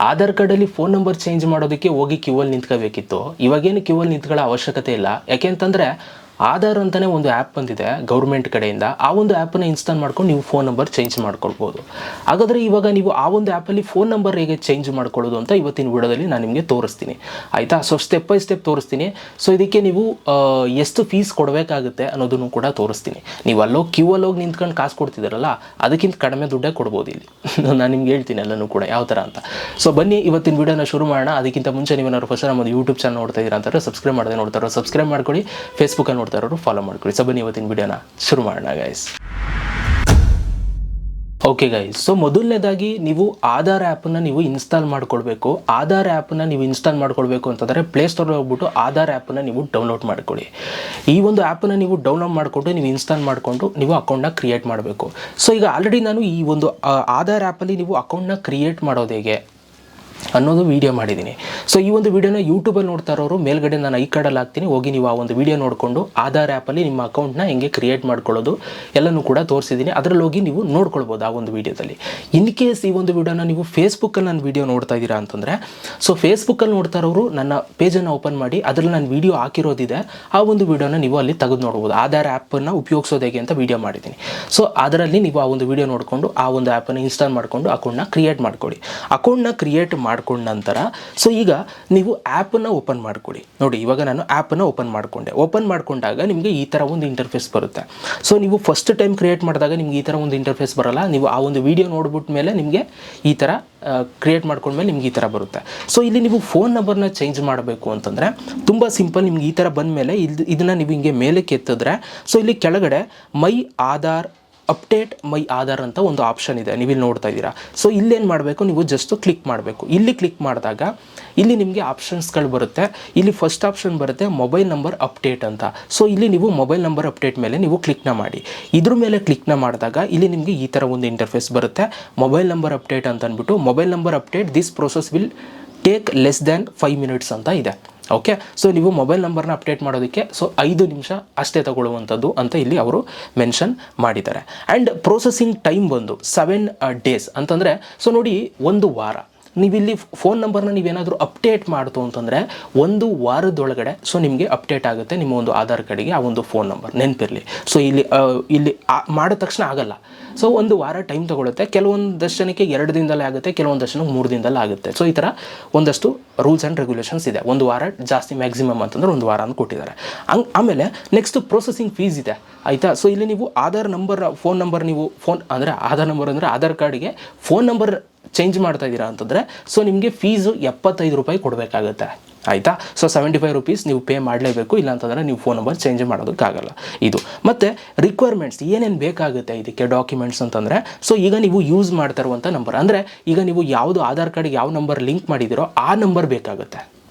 ಆಧಾರ್ ಕಾರ್ಡಲ್ಲಿ phone number change ಮಾಡೋದಕ್ಕೆ ಹೋಗಿ ಕ್ಯೂವಲ್ಲಿ ನಿಂತ್ಕೋಬೇಕಿತ್ತು. ಇವಾಗೇನು ಕ್ಯೂವಲ್ಲಿ ನಿಂತ್ಕೊಳ್ಳೋ ಅವಶ್ಯಕತೆ ಇಲ್ಲ. ಯಾಕೆಂತಂದರೆ ಆಧಾರ್ ಅಂತಲೇ ಒಂದು ಆ್ಯಪ್ ಬಂದಿದೆ ಗೌರ್ಮೆಂಟ್ ಕಡೆಯಿಂದ. ಆ ಒಂದು ಆ್ಯಪನ್ನು ಇನ್ಸ್ಟಾಲ್ ಮಾಡ್ಕೊಂಡು ನೀವು ಫೋನ್ ನಂಬರ್ ಚೇಂಜ್ ಮಾಡ್ಕೊಳ್ಬೋದು. ಹಾಗಾದರೆ ಇವಾಗ ನೀವು ಆ ಒಂದು ಆ್ಯಪಲ್ಲಿ ಫೋನ್ ನಂಬರ್ ಹೇಗೆ ಚೇಂಜ್ ಮಾಡ್ಕೊಳ್ಳೋದು ಅಂತ ಇವತ್ತಿನ ವಿಡಿಯೋದಲ್ಲಿ ನಾನು ನಿಮಗೆ ತೋರಿಸ್ತೀನಿ, ಆಯಿತಾ? ಸೊ ಸ್ಟೆಪ್ ಬೈ ಸ್ಟೆಪ್ ತೋರಿಸ್ತೀನಿ. ಸೊ ಇದಕ್ಕೆ ನೀವು ಎಷ್ಟು ಫೀಸ್ ಕೊಡಬೇಕಾಗುತ್ತೆ ಅನ್ನೋದನ್ನು ಕೂಡ ತೋರಿಸ್ತೀನಿ. ನೀವು ಕ್ಯೂವಲ್ಲಿ ಹೋಗಿ ನಿಂತ್ಕೊಂಡು ಕಾಸು ಕೊಡ್ತಿದ್ದಾರಲ್ಲ, ಅದಕ್ಕಿಂತ ಕಡಿಮೆ ದುಡ್ಡೇ ಕೊಡ್ಬೋದು ಇಲ್ಲಿ. ನಾನು ನಿಮ್ಗೆ ಹೇಳ್ತೀನಿ ಎಲ್ಲನೂ ಕೂಡ ಯಾವ ಥರ ಅಂತ. ಸೊ ಬನ್ನಿ ಇವತ್ತಿನ ವಿಡಿಯೋನ ಶುರು ಮಾಡೋಣ. ಅದಕ್ಕಿಂತ ಮುಂಚೆ ನೀವೇನಾದ್ರು ಫಸ್ಟ್ ನಮ್ಮದು ಯೂಟ್ಯೂಬ್ ಚಾನಲ್ ನೋಡ್ತಾ ಇದ್ದೀರಾ ಅಂತಾರೆ ಸಬ್ಸ್ಕ್ರೈಬ್ ಮಾಡದೆ ನೋಡ್ತಾರೋ ಸಬ್ಸ್ಕ್ರೈಬ್ ಮಾಡ್ಕೊಳ್ಳಿ, ಫೇಸ್ಬುಕ್ಕಲ್ಲಿ ನೋಡ್ತಾರೋ ಫಾಲೋ ಮಾಡ್ಕೊಳ್ಳಿ. ಸೊ ಬನ್ನಿ ಇವತ್ತಿನ ವಿಡಿಯೋನ ಶುರು ಮಾಡೋಣ ಗೈಸ್. ಓಕೆ ಗೈಸ್, ಸೊ ಮೊದಲನೇದಾಗಿ ನೀವು ಆಧಾರ್ ಆ್ಯಪನ್ನು ನೀವು ಇನ್ಸ್ಟಾಲ್ ಮಾಡ್ಕೊಳ್ಬೇಕು. ಆಧಾರ್ ಆ್ಯಪನ್ನು ನೀವು ಇನ್ಸ್ಟಾಲ್ ಮಾಡ್ಕೊಳ್ಬೇಕು ಅಂತಂದರೆ ಪ್ಲೇಸ್ಟೋರ್ಗೆ ಹೋಗ್ಬಿಟ್ಟು ಆಧಾರ್ ಆ್ಯಪನ್ನು ನೀವು ಡೌನ್ಲೋಡ್ ಮಾಡ್ಕೊಳ್ಳಿ. ಈ ಒಂದು ಆ್ಯಪನ್ನು ನೀವು ಡೌನ್ಲೋಡ್ ಮಾಡಿಕೊಂಡು ನೀವು ಇನ್ಸ್ಟಾಲ್ ಮಾಡಿಕೊಂಡು ನೀವು ಅಕೌಂಟ್ನ ಕ್ರಿಯೇಟ್ ಮಾಡಬೇಕು. ಸೊ ಈಗ ಆಲ್ರೆಡಿ ನಾನು ಈ ಒಂದು ಆಧಾರ್ ಆ್ಯಪಲ್ಲಿ ನೀವು ಅಕೌಂಟ್ನ ಕ್ರಿಯೇಟ್ ಮಾಡೋದು ಹೇಗೆ ಅನ್ನೋದು ವೀಡಿಯೋ ಮಾಡಿದ್ದೀನಿ. ಸೊ ಈ ಒಂದು ವೀಡಿಯೋನ ಯೂಟ್ಯೂಬಲ್ಲಿ ನೋಡ್ತಾ ಇರೋರು ಮೇಲ್ಗಡೆ ನಾನು ಐ ಕಾರ್ಡಲ್ಲಿ ಹಾಕ್ತೀನಿ, ಹೋಗಿ ನೀವು ಆ ಒಂದು ವೀಡಿಯೋ ನೋಡಿಕೊಂಡು ಆಧಾರ್ ಆ್ಯಪಲ್ಲಿ ನಿಮ್ಮ ಅಕೌಂಟ್ನ ಹೆಂಗೆ ಕ್ರಿಯೇಟ್ ಮಾಡ್ಕೊಳ್ಳೋದು ಎಲ್ಲನೂ ಕೂಡ ತೋರಿಸಿದ್ದೀನಿ. ಅದರಲ್ಲಿ ಹೋಗಿ ನೀವು ನೋಡ್ಕೊಳ್ಬೋದು ಆ ಒಂದು ವೀಡಿಯೋದಲ್ಲಿ. ಇನ್ ಕೇಸ್ ಈ ಒಂದು ವೀಡಿಯೋನ ನೀವು ಫೇಸ್ಬುಕ್ಕಲ್ಲಿ ನನ್ನ ವೀಡಿಯೋ ನೋಡ್ತಾ ಇದ್ದೀರಾ ಅಂತಂದರೆ, ಸೊ ಫೇಸ್ಬುಕ್ಕಲ್ಲಿ ನೋಡ್ತಾ ಇರೋರು ನನ್ನ ಪೇಜನ್ನು ಓಪನ್ ಮಾಡಿ ಅದರಲ್ಲಿ ನಾನು ವೀಡಿಯೋ ಹಾಕಿರೋದಿದೆ, ಆ ಒಂದು ವೀಡಿಯೋನ ನೀವು ಅಲ್ಲಿ ತೆಗೆದು ನೋಡ್ಬೋದು. ಆಧಾರ್ ಆ್ಯಪನ್ನು ಉಪಯೋಗಿಸೋದು ಹೇಗೆ ಅಂತ ವೀಡಿಯೋ ಮಾಡಿದ್ದೀನಿ. ಸೊ ಅದರಲ್ಲಿ ನೀವು ಆ ಒಂದು ವೀಡಿಯೋ ನೋಡಿಕೊಂಡು ಆ ಒಂದು ಆ್ಯಪನ್ನು ಇನ್ಸ್ಟಾಲ್ ಮಾಡಿಕೊಂಡು ಅಕೌಂಟ್ನ ಕ್ರಿಯೇಟ್ ಮಾಡ್ಕೊಳ್ಳಿ. ಅಕೌಂಟ್ನ ಕ್ರಿಯೇಟ್ ಮಾಡ್ಕೊಂಡ ನಂತರ ಸೊ ಈಗ ನೀವು ಆ್ಯಪನ್ನು ಓಪನ್ ಮಾಡ್ಕೊಳ್ಳಿ. ನೋಡಿ ಇವಾಗ ನಾನು ಆ್ಯಪನ್ನು ಓಪನ್ ಮಾಡ್ಕೊಂಡಾಗ ನಿಮಗೆ ಈ ಥರ ಒಂದು ಇಂಟರ್ಫೇಸ್ ಬರುತ್ತೆ. ಸೊ ನೀವು ಫಸ್ಟ್ ಟೈಮ್ ಕ್ರಿಯೇಟ್ ಮಾಡಿದಾಗ ನಿಮ್ಗೆ ಈ ಥರ ಒಂದು ಇಂಟರ್ಫೇಸ್ ಬರೋಲ್ಲ. ನೀವು ಆ ಒಂದು ವೀಡಿಯೋ ನೋಡ್ಬಿಟ್ಟ ಮೇಲೆ ನಿಮಗೆ ಈ ಥರ ಕ್ರಿಯೇಟ್ ಮಾಡ್ಕೊಂಡ್ಮೇಲೆ ನಿಮ್ಗೆ ಈ ಥರ ಬರುತ್ತೆ. ಸೊ ಇಲ್ಲಿ ನೀವು ಫೋನ್ ನಂಬರ್ನ ಚೇಂಜ್ ಮಾಡಬೇಕು ಅಂತಂದರೆ ತುಂಬ ಸಿಂಪಲ್. ನಿಮ್ಗೆ ಈ ಥರ ಬಂದ ಮೇಲೆ ಇದನ್ನು ನೀವು ಹಿಂಗೆ ಮೇಲಕ್ಕೆ ಎತ್ತಿದ್ರೆ ಸೊ ಇಲ್ಲಿ ಕೆಳಗಡೆ ಮೈ ಆಧಾರ್ ಅಪ್ಡೇಟ್ ಮೈ ಆಧಾರ್ ಅಂತ ಒಂದು ಆಪ್ಷನ್ ಇದೆ, ನೀವು ಇಲ್ಲಿ ನೋಡ್ತಾ ಇದ್ದೀರಾ. ಸೊ ಇಲ್ಲೇನು ಮಾಡಬೇಕು, ನೀವು ಜಸ್ಟ್ ಕ್ಲಿಕ್ ಮಾಡಬೇಕು. ಇಲ್ಲಿ ಕ್ಲಿಕ್ ಮಾಡಿದಾಗ ಇಲ್ಲಿ ನಿಮಗೆ ಆಪ್ಷನ್ಸ್ಗಳು ಬರುತ್ತೆ. ಇಲ್ಲಿ ಫಸ್ಟ್ ಆಪ್ಷನ್ ಬರುತ್ತೆ ಮೊಬೈಲ್ ನಂಬರ್ ಅಪ್ಡೇಟ್ ಅಂತ. ಸೊ ಇಲ್ಲಿ ನೀವು ಮೊಬೈಲ್ ನಂಬರ್ ಅಪ್ಡೇಟ್ ಮೇಲೆ ನೀವು ಕ್ಲಿಕ್ನ ಮಾಡಿ. ಇದ್ರ ಮೇಲೆ ಕ್ಲಿಕ್ನ ಮಾಡಿದಾಗ ಇಲ್ಲಿ ನಿಮಗೆ ಈ ಥರ ಒಂದು ಇಂಟರ್ಫೇಸ್ ಬರುತ್ತೆ, ಮೊಬೈಲ್ ನಂಬರ್ ಅಪ್ಡೇಟ್ ಅಂತ ಅಂದ್ಬಿಟ್ಟು mobile number update this process will take less than 5 minutes ಅಂತ ಇದೆ. ಓಕೆ, ಸೊ ನೀವು ಮೊಬೈಲ್ ನಂಬರ್ನ ಅಪ್ಡೇಟ್ ಮಾಡೋದಕ್ಕೆ ಸೊ 5 ನಿಮಿಷ ಅಷ್ಟೇ ತಗೊಳ್ಳುವಂಥದ್ದು ಅಂತ ಇಲ್ಲಿ ಅವರು ಮೆನ್ಷನ್ ಮಾಡಿದ್ದಾರೆ. ಆ್ಯಂಡ್ ಪ್ರೊಸೆಸಿಂಗ್ ಟೈಮ್ ಬಂದು 7 days ಅಂತಂದರೆ ಸೊ ನೋಡಿ ಒಂದು ವಾರ. ನೀವಿಲ್ಲಿ ಫೋನ್ ನಂಬರ್ನ ನೀವೇನಾದರೂ ಅಪ್ಡೇಟ್ ಮಾಡ್ತು ಅಂತಂದರೆ ಒಂದು ವಾರದೊಳಗಡೆ ಸೊ ನಿಮಗೆ ಅಪ್ಡೇಟ್ ಆಗುತ್ತೆ ನಿಮ್ಮ ಒಂದು ಆಧಾರ್ ಕಾರ್ಡಿಗೆ ಆ ಒಂದು ಫೋನ್ ನಂಬರ್, ನೆನಪಿರಲಿ. ಸೊ ಇಲ್ಲಿ ಮಾಡಿದ ತಕ್ಷಣ ಆಗಲ್ಲ. ಸೊ ಒಂದು ವಾರ ಟೈಮ್ ತೊಗೊಳುತ್ತೆ. ಕೆಲವೊಂದಷ್ಟು ಜನಕ್ಕೆ 2 ದಿನದಲ್ಲೇ ಆಗುತ್ತೆ, ಕೆಲವೊಂದಷ್ಟು ಜನಕ್ಕೆ 3 ದಿನದಲ್ಲೇ ಆಗುತ್ತೆ. ಸೊ ಈ ಥರ ಒಂದಷ್ಟು ರೂಲ್ಸ್ ಆ್ಯಂಡ್ ರೆಗ್ಯುಲೇಷನ್ಸ್ ಇದೆ. ಒಂದು ವಾರ ಜಾಸ್ತಿ ಮ್ಯಾಕ್ಸಿಮಮ್ ಅಂತಂದ್ರೆ ಒಂದು ವಾರ ಅಂತ ಕೊಟ್ಟಿದ್ದಾರೆ. ಆಮೇಲೆ ನೆಕ್ಸ್ಟ್ ಪ್ರೊಸೆಸಿಂಗ್ ಫೀಸ್ ಇದೆ, ಆಯಿತಾ? ಸೊ ಇಲ್ಲಿ ನೀವು ಆಧಾರ್ ನಂಬರ್ ಫೋನ್ ನಂಬರ್ ನೀವು ಅಂದರೆ ಆಧಾರ್ ನಂಬರ್ ಅಂದರೆ ಆಧಾರ್ ಕಾರ್ಡಿಗೆ ಫೋನ್ ನಂಬರ್ ಚೇಂಜ್ ಮಾಡ್ತಾ ಇದ್ದೀರಾ ಅಂತಂದರೆ ಸೊ ನಿಮಗೆ ಫೀಸು 75 ರೂಪಾಯಿ ಕೊಡಬೇಕಾಗುತ್ತೆ, ಆಯಿತಾ? ಸೊ 75 rupees ನೀವು ಪೇ ಮಾಡಲೇಬೇಕು, ಇಲ್ಲಾಂತಂದರೆ ನೀವು ಫೋನ್ ನಂಬರ್ ಚೇಂಜ್ ಮಾಡೋದಕ್ಕಾಗಲ್ಲ. ಇದು ಮತ್ತು ರಿಕ್ವೈರ್ಮೆಂಟ್ಸ್ ಏನೇನು ಬೇಕಾಗುತ್ತೆ ಇದಕ್ಕೆ ಡಾಕ್ಯುಮೆಂಟ್ಸ್ ಅಂತಂದರೆ ಸೊ ಈಗ ನೀವು ಯೂಸ್ ಮಾಡ್ತಾ ಇರುವಂಥ ನಂಬರ್ ಅಂದರೆ ಈಗ ನೀವು ಯಾವುದು ಆಧಾರ್ ಕಾರ್ಡಿಗೆ ಯಾವ ನಂಬರ್ ಲಿಂಕ್ ಮಾಡಿದ್ದೀರೋ ಆ ನಂಬರ್ ಬೇಕಾಗುತ್ತೆ,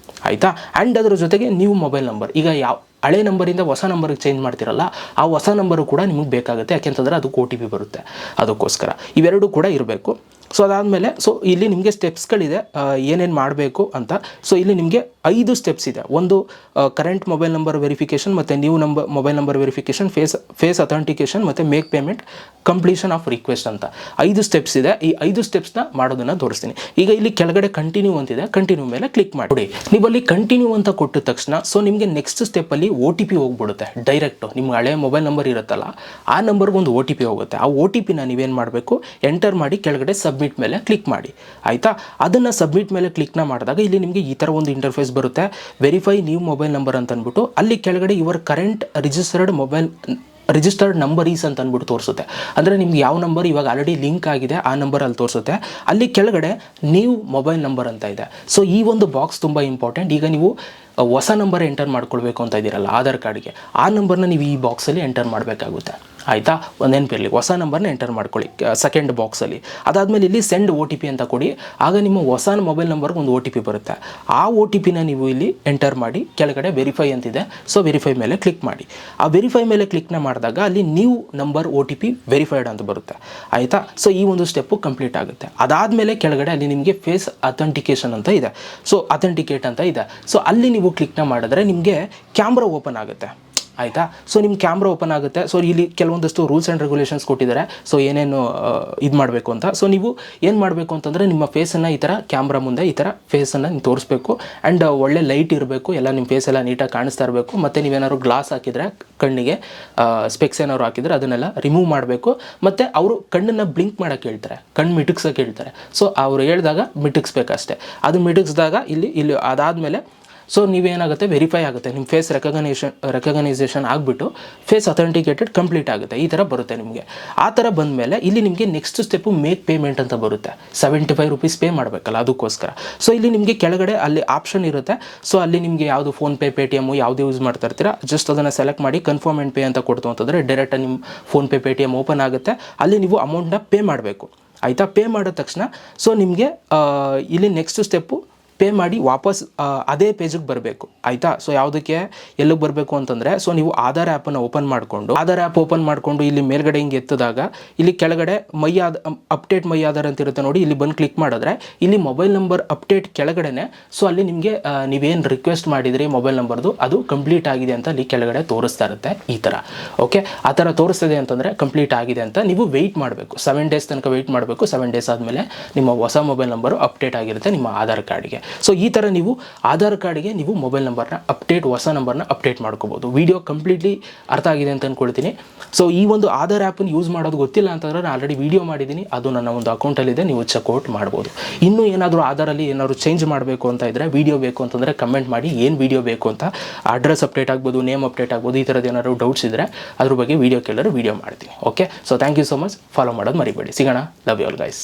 ಆಯಿತಾ? ಆ್ಯಂಡ್ ಅದರ ಜೊತೆಗೆ ನೀವು ಮೊಬೈಲ್ ನಂಬರ್ ಈಗ ಯಾವ ಹಳೆ ನಂಬರಿಂದ ಹೊಸ ನಂಬರ್ಗೆ ಚೇಂಜ್ ಮಾಡ್ತಿರಲ್ಲ ಆ ಹೊಸ ನಂಬರು ಕೂಡ ನಿಮಗೆ ಬೇಕಾಗುತ್ತೆ. ಯಾಕೆಂತಂದರೆ ಅದಕ್ಕೆ OTP ಬರುತ್ತೆ, ಅದಕ್ಕೋಸ್ಕರ ಇವೆರಡೂ ಕೂಡ ಇರಬೇಕು. ಸೊ ಅದಾದಮೇಲೆ ಸೊ ಇಲ್ಲಿ ನಿಮಗೆ ಸ್ಟೆಪ್ಸ್ಗಳಿದೆ ಏನೇನು ಮಾಡಬೇಕು ಅಂತ. ಸೊ ಇಲ್ಲಿ ನಿಮಗೆ 5 ಸ್ಟೆಪ್ಸ್ ಇದೆ. ಒಂದು ಕರೆಂಟ್ ಮೊಬೈಲ್ ನಂಬರ್ ವೆರಿಫಿಕೇಷನ್ ಮತ್ತು new mobile number verification, face authentication ಮತ್ತು make payment, completion of request ಅಂತ 5 ಸ್ಟೆಪ್ಸ್ ಇದೆ. ಈ 5 ಸ್ಟೆಪ್ಸ್ನ ಮಾಡೋದನ್ನು ತೋರಿಸ್ತೀನಿ. ಈಗ ಇಲ್ಲಿ ಕೆಳಗಡೆ ಕಂಟಿನ್ಯೂ ಅಂತಿದೆ, ಕಂಟಿನ್ಯೂ ಮೇಲೆ ಕ್ಲಿಕ್ ಮಾಡಿ. ನೀವು ಅಲ್ಲಿ ಕಂಟಿನ್ಯೂ ಅಂತ ಕೊಟ್ಟ ತಕ್ಷಣ ಸೊ ನಿಮಗೆ ನೆಕ್ಸ್ಟ್ ಸ್ಟೆಪ್ಪಲ್ಲಿ OTP ಹೋಗ್ಬಿಡುತ್ತೆ ಡೈರೆಕ್ಟು. ನಿಮ್ಮ ಹಳೆ ಮೊಬೈಲ್ ನಂಬರ್ ಇರುತ್ತಲ್ಲ ಆ ನಂಬರ್ಗೆ ಒಂದು OTP ಹೋಗುತ್ತೆ. ಆ OTPನ ನೀವೇನು ಮಾಡಬೇಕು, ಎಂಟರ್ ಮಾಡಿ ಕೆಳಗಡೆ ಸಬ್ಮಿಟ್ ಮೇಲೆ ಕ್ಲಿಕ್ ಮಾಡಿ, ಆಯಿತಾ? ಅದನ್ನು ಸಬ್ಮಿಟ್ ಮೇಲೆ ಕ್ಲಿಕ್ನ ಮಾಡಿದಾಗ ಇಲ್ಲಿ ನಿಮಗೆ ಈ ಥರ ಒಂದು ಇಂಟರ್ಫೇಸ್ ಬರುತ್ತೆ, ವೆರಿಫೈ ನ್ಯೂ ಮೊಬೈಲ್ ನಂಬರ್ ಅಂತ ಅಂದ್ಬಿಟ್ಟು ಅಲ್ಲಿ ಕೆಳಗಡೆ your current registered number is ಅಂತ ಅಂದ್ಬಿಟ್ಟು ತೋರಿಸುತ್ತೆ. ಅಂದರೆ ನಿಮ್ಗೆ ಯಾವ ನಂಬರ್ ಇವಾಗ ಆಲ್ರೆಡಿ ಲಿಂಕ್ ಆಗಿದೆ ಆ ನಂಬರ್ ಅಲ್ಲಿ ತೋರಿಸುತ್ತೆ. ಅಲ್ಲಿ ಕೆಳಗಡೆ ನ್ಯೂ ಮೊಬೈಲ್ ನಂಬರ್ ಅಂತ ಇದೆ. ಸೊ ಈ ಒಂದು ಬಾಕ್ಸ್ ತುಂಬ ಇಂಪಾರ್ಟೆಂಟ್. ಈಗ ನೀವು ಹೊಸ ನಂಬರ್ ಎಂಟರ್ ಮಾಡ್ಕೊಳ್ಬೇಕು ಅಂತ ಇದ್ದೀರಲ್ಲ ಆಧಾರ್ ಕಾರ್ಡ್ಗೆ, ಆ ನಂಬರ್ನ ನೀವು ಈ ಬಾಕ್ಸಲ್ಲಿ ಎಂಟರ್ ಮಾಡಬೇಕಾಗುತ್ತೆ, ಆಯಿತಾ? ಒಂದು ನೆನಪಿರಲಿ, ಹೊಸ ನಂಬರ್ನ ಎಂಟರ್ ಮಾಡ್ಕೊಳ್ಳಿ ಸೆಕೆಂಡ್ ಬಾಕ್ಸಲ್ಲಿ. ಅದಾದಮೇಲೆ ಇಲ್ಲಿ ಸೆಂಡ್ OTP ಅಂತ ಕೊಡಿ. ಆಗ ನಿಮ್ಮ ಹೊಸ ಮೊಬೈಲ್ ನಂಬರ್ಗೆ ಒಂದು OTP ಬರುತ್ತೆ. ಆ OTPನ ನೀವು ಇಲ್ಲಿ ಎಂಟರ್ ಮಾಡಿ ಕೆಳಗಡೆ ವೆರಿಫೈ ಅಂತಿದೆ. ಸೊ ವೆರಿಫೈ ಮೇಲೆ ಕ್ಲಿಕ್ ಮಾಡಿ. ಆ ವೆರಿಫೈ ಮೇಲೆ ಕ್ಲಿಕ್ನ ಮಾಡಿದಾಗ ಅಲ್ಲಿ ನ್ಯೂ ನಂಬರ್ OTP ವೆರಿಫೈಡ್ ಅಂತ ಬರುತ್ತೆ, ಆಯಿತಾ? ಸೊ ಈ ಒಂದು ಸ್ಟೆಪ್ಪು ಕಂಪ್ಲೀಟ್ ಆಗುತ್ತೆ. ಅದಾದಮೇಲೆ ಕೆಳಗಡೆ ಅಲ್ಲಿ ನಿಮಗೆ ಫೇಸ್ ಅಥೆಂಟಿಕೇಷನ್ ಅಂತ ಇದೆ, ಸೊ ಅಥೆಂಟಿಕೇಟ್ ಅಂತ ಇದೆ. ಸೊ ಅಲ್ಲಿ ನೀವು ಕ್ಲಿಕ್ನ ಮಾಡಿದ್ರೆ ನಿಮಗೆ ಕ್ಯಾಮ್ರಾ ಓಪನ್ ಆಗುತ್ತೆ. ಆಯಿತಾ. ಸೊ ನಿಮ್ಮ ಕ್ಯಾಮ್ರಾ ಓಪನ್ ಆಗುತ್ತೆ. ಸೊ ಇಲ್ಲಿ ಕೆಲವೊಂದಷ್ಟು ರೂಲ್ಸ್ ಆ್ಯಂಡ್ ರೆಗ್ಯುಲೇಷನ್ಸ್ ಕೊಟ್ಟಿದ್ದಾರೆ. ಸೊ ಏನೇನು ಇದು ಮಾಡಬೇಕು ಅಂತ. ಸೊ ನೀವು ಏನು ಮಾಡಬೇಕು ಅಂತಂದರೆ ನಿಮ್ಮ ಫೇಸನ್ನು ಈ ಥರ ಕ್ಯಾಮ್ರಾ ಮುಂದೆ ಈ ಥರ ಫೇಸನ್ನು ನೀವು ತೋರಿಸ್ಬೇಕು. ಆ್ಯಂಡ್ ಒಳ್ಳೆ ಲೈಟ್ ಇರಬೇಕು, ಎಲ್ಲ ನಿಮ್ಮ ಫೇಸ್ ಎಲ್ಲ ನೀಟಾಗಿ ಕಾಣಿಸ್ತಾ ಇರಬೇಕು. ಮತ್ತು ನೀವೇನಾದ್ರು ಗ್ಲಾಸ್ ಹಾಕಿದರೆ ಕಣ್ಣಿಗೆ ಸ್ಪೆಕ್ಸ್ ಏನಾದ್ರು ಹಾಕಿದರೆ ಅದನ್ನೆಲ್ಲ ರಿಮೂವ್ ಮಾಡಬೇಕು. ಮತ್ತು ಅವರು ಕಣ್ಣನ್ನು ಬ್ಲಿಂಕ್ ಮಾಡೋಕ್ಕೆ ಹೇಳ್ತಾರೆ, ಕಣ್ಣು ಮಿಟುಕ್ಸೋಕೆ ಹೇಳ್ತಾರೆ. ಸೊ ಅವರು ಹೇಳಿದಾಗ ಮಿಟುಕ್ಸ್ಬೇಕಷ್ಟೇ. ಅದು ಮಿಟುಕ್ಸ್ದಾಗ ಇಲ್ಲಿ ಅದಾದಮೇಲೆ ಸೊ ನೀವೇನಾಗುತ್ತೆ ವೆರಿಫೈ ಆಗುತ್ತೆ, ನಿಮ್ಮ ಫೇಸ್ ರೆಕಗ್ನೈಸೇಷನ್ ಆಗಿಬಿಟ್ಟು ಫೇಸ್ ಅಥೆಂಟಿಕೇಟೆಡ್ ಕಂಪ್ಲೀಟ್ ಆಗುತ್ತೆ. ಈ ಥರ ಬರುತ್ತೆ ನಿಮಗೆ. ಆ ಥರ ಬಂದಮೇಲೆ ಇಲ್ಲಿ ನಿಮಗೆ ನೆಕ್ಸ್ಟ್ ಸ್ಟೆಪ್ಪು ಮೇಕ್ ಪೇಮೆಂಟ್ ಅಂತ ಬರುತ್ತೆ. 75 ರೂಪೀಸ್ ಪೇ ಮಾಡಬೇಕಲ್ಲ, ಅದಕ್ಕೋಸ್ಕರ. ಸೊ ಇಲ್ಲಿ ನಿಮಗೆ ಕೆಳಗಡೆ ಅಲ್ಲಿ ಆಪ್ಷನ್ ಇರುತ್ತೆ. ಸೊ ಅಲ್ಲಿ ನಿಮಗೆ ಯಾವುದು ಫೋನ್ಪೇ, ಪೇಟಿಎಮ್ಮು ಯಾವುದು ಯೂಸ್ ಮಾಡ್ತಾ ಇರ್ತೀರಾ ಜಸ್ಟ್ ಅದನ್ನು ಸೆಲೆಕ್ಟ್ ಮಾಡಿ ಕನ್ಫರ್ಮ್ ಆ್ಯಂಡ್ ಪೇ ಅಂತ ಕೊಡ್ತು ಅಂತಂದರೆ ಡೈರೆಕ್ಟಾಗಿ ನಿಮ್ಮ ಫೋನ್ಪೇ, ಪೇಟಿಎಮ್ ಓಪನ್ ಆಗುತ್ತೆ. ಅಲ್ಲಿ ನೀವು ಅಮೌಂಟನ್ನ ಪೇ ಮಾಡಬೇಕು, ಆಯಿತಾ. ಪೇ ಮಾಡಿದ ತಕ್ಷಣ ಸೊ ನಿಮಗೆ ಇಲ್ಲಿ ನೆಕ್ಸ್ಟ್ ಸ್ಟೆಪ್ಪು ಪೇ ಮಾಡಿ ವಾಪಸ್ ಅದೇ ಪೇಜಿಗೆ ಬರಬೇಕು, ಆಯಿತಾ. ಸೊ ಯಾವುದಕ್ಕೆ ಎಲ್ಲಿಗೆ ಬರಬೇಕು ಅಂತಂದರೆ ಸೊ ನೀವು ಆಧಾರ್ ಆ್ಯಪನ್ನು ಓಪನ್ ಮಾಡಿಕೊಂಡು ಇಲ್ಲಿ ಮೇಲ್ಗಡೆ ಹಿಂಗೆ ಎತ್ತಿದಾಗ ಇಲ್ಲಿ ಕೆಳಗಡೆ ಅಪ್ಡೇಟ್ ಮೈ ಆಧಾರ್ ಅಂತ ಇರುತ್ತೆ ನೋಡಿ. ಇಲ್ಲಿ ಬಂದು ಕ್ಲಿಕ್ ಮಾಡಿದ್ರೆ ಇಲ್ಲಿ ಮೊಬೈಲ್ ನಂಬರ್ ಅಪ್ಡೇಟ್ ಕೆಳಗಡೆನೆ ಸೊ ಅಲ್ಲಿ ನಿಮಗೆ ನೀವೇನು ರಿಕ್ವೆಸ್ಟ್ ಮಾಡಿದ್ರಿ ಮೊಬೈಲ್ ನಂಬರ್ದು ಅದು ಕಂಪ್ಲೀಟ್ ಆಗಿದೆ ಅಂತ ಅಲ್ಲಿ ಕೆಳಗಡೆ ತೋರಿಸ್ತಾ ಇರುತ್ತೆ ಈ ಥರ. ಓಕೆ, ಆ ಥರ ತೋರಿಸ್ತಿದೆ ಅಂತಂದರೆ ಕಂಪ್ಲೀಟ್ ಆಗಿದೆ ಅಂತ ನೀವು ವೆಯ್ಟ್ ಮಾಡಬೇಕು. 7 ಡೇಸ್ ತನಕ ವೆಯ್ಟ್ ಮಾಡಬೇಕು. 7 ಡೇಸ್ ಆದಮೇಲೆ ನಿಮ್ಮ ಹೊಸ ಮೊಬೈಲ್ ನಂಬರು ಅಪ್ಡೇಟ್ ಆಗಿರುತ್ತೆ ನಿಮ್ಮ ಆಧಾರ್ ಕಾರ್ಡ್ಗೆ. ಸೊ ಈ ಥರ ನೀವು ಆಧಾರ್ ಕಾರ್ಡ್ಗೆ ನೀವು ಮೊಬೈಲ್ ನಂಬರ್ನ ಹೊಸ ನಂಬರ್ನ ಅಪ್ಡೇಟ್ ಮಾಡ್ಕೋಬೋದು. ವಿಡಿಯೋ ಕಂಪ್ಲೀಟ್ಲಿ ಅರ್ಥ ಆಗಿದೆ ಅಂತ ಅಂದ್ಕೊಳ್ತೀನಿ. ಸೊ ಈ ಒಂದು ಆಧಾರ್ ಆ್ಯಪನ್ನು ಯೂಸ್ ಮಾಡೋದು ಗೊತ್ತಿಲ್ಲ ಅಂತಂದರೆ ನಾನು ಆಲ್ರೆಡಿ ವಿಡಿಯೋ ಮಾಡಿದ್ದೀನಿ, ಅದು ನನ್ನ ಒಂದು ಅಕೌಂಟಲ್ಲಿದೆ, ನೀವು ಚೆಕ್ಔಟ್ ಮಾಡ್ಬೋದು. ಇನ್ನೂ ಏನಾದರೂ ಆಧಾರಲ್ಲಿ ಏನಾದರೂ ಚೇಂಜ್ ಮಾಡಬೇಕು ಅಂತ ಇದ್ದರೆ ವಿಡಿಯೋ ಬೇಕು ಅಂತಂದರೆ ಕಮೆಂಟ್ ಮಾಡಿ, ಏನು ವಿಡಿಯೋ ಬೇಕು ಅಂತ. ಅಡ್ರೆಸ್ ಅಪ್ಡೇಟ್ ಆಗ್ಬೋದು, ನೇಮ್ ಅಪ್ಡೇಟ್ ಆಗ್ಬೋದು, ಈ ಥರದ್ದು ಏನಾದರೂ ಡೌಟ್ಸ್ ಇದ್ದರೆ ಅದ್ರ ಬಗ್ಗೆ ವಿಡಿಯೋ ಕೇಳಿದ್ರೆ ವಿಡಿಯೋ ಮಾಡ್ತೀನಿ. Okay, so thank you so much. Follow ಮಾಡೋದು ಮರಿಬೇಡಿ. ಸಿಗೋಣ. Love you all guys.